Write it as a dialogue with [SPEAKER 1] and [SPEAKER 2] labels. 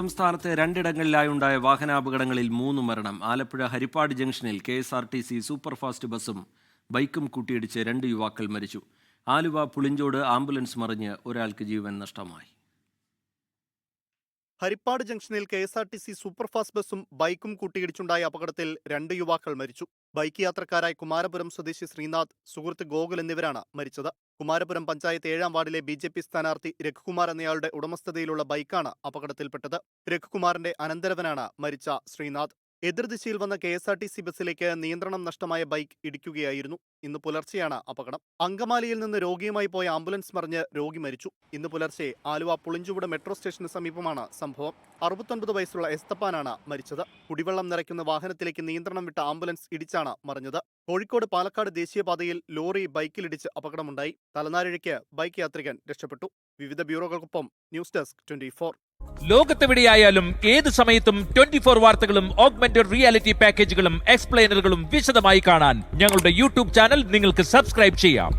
[SPEAKER 1] സംസ്ഥാനത്ത് രണ്ടിടങ്ങളിലായുണ്ടായ വാഹനാപകടങ്ങളിൽ 3 മരണം. ആലപ്പുഴ ഹരിപ്പാട് ജംഗ്ഷനിൽ KSRTC സൂപ്പർഫാസ്റ്റ് ബസും ബൈക്കും കൂട്ടിയിടിച്ച് 2 യുവാക്കൾ മരിച്ചു. ആലുവ പുളിഞ്ചോട് ആംബുലൻസ് മറിഞ്ഞ് ഒരാൾക്ക് ജീവൻ നഷ്ടമായി.
[SPEAKER 2] ഹരിപ്പാട് ജംഗ്ഷനിൽ KSRTC സൂപ്പർഫാസ്റ്റ് ബസും ബൈക്കും കൂട്ടിയിടിച്ചുണ്ടായ അപകടത്തിൽ 2 യുവാക്കൾ മരിച്ചു. ബൈക്ക് യാത്രക്കാരായ കുമാരപുരം സ്വദേശി ശ്രീനാഥ്, സുഹൃത്ത് ഗോകുൽ എന്നിവരാണ് മരിച്ചത്. കുമാരപുരം പഞ്ചായത്ത് 7-ാം വാർഡിലെ BJP സ്ഥാനാർത്ഥി രഘുകുമാർ എന്നയാളുടെ ഉടമസ്ഥതയിലുള്ള ബൈക്കാണ് അപകടത്തിൽപ്പെട്ടത്. രഘുകുമാറിന്റെ അനന്തരവനാണ് മരിച്ച ശ്രീനാഥ്. എതിർദിശയിൽ വന്ന KSRTC ബസ്സിലേക്ക് നിയന്ത്രണം നഷ്ടമായ ബൈക്ക് ഇടിക്കുകയായിരുന്നു. ഇന്ന് പുലർച്ചെയാണ് അപകടം. അങ്കമാലിയിൽ നിന്ന് രോഗിയുമായി പോയ ആംബുലൻസ് മറിഞ്ഞ് രോഗി മരിച്ചു. ഇന്ന് പുലർച്ചെ ആലുവ പുളിഞ്ചുവട് മെട്രോ സ്റ്റേഷന് സമീപമാണ് സംഭവം. 69 വയസ്സുള്ള എസ്തപ്പാനാണ് മരിച്ചത്. കുടിവെള്ളം നിറയ്ക്കുന്ന വാഹനത്തിലേക്ക് നിയന്ത്രണം വിട്ട ആംബുലൻസ് ഇടിച്ചാണ് മറിഞ്ഞത്. കോഴിക്കോട് പാലക്കാട് ദേശീയപാതയിൽ ലോറി ബൈക്കിലിടിച്ച് അപകടമുണ്ടായി. തലനാരിഴയ്ക്ക് ബൈക്ക് യാത്രികൻ രക്ഷപ്പെട്ടു. വിവിധ ബ്യൂറോകൾക്കൊപ്പം ന്യൂസ് ഡെസ്ക് 24.
[SPEAKER 3] ലോകത്തെവിടെയായാലും ഏത് സമയത്തും 24 വാർത്തകളും ഓഗ്മെന്റഡ് റിയാലിറ്റി പാക്കേജുകളും എക്സ്പ്ലെയിനറുകളും വിശദമായി കാണാൻ ഞങ്ങളുടെ യൂട്യൂബ് ചാനൽ നിങ്ങൾക്ക് സബ്സ്ക്രൈബ് ചെയ്യാം.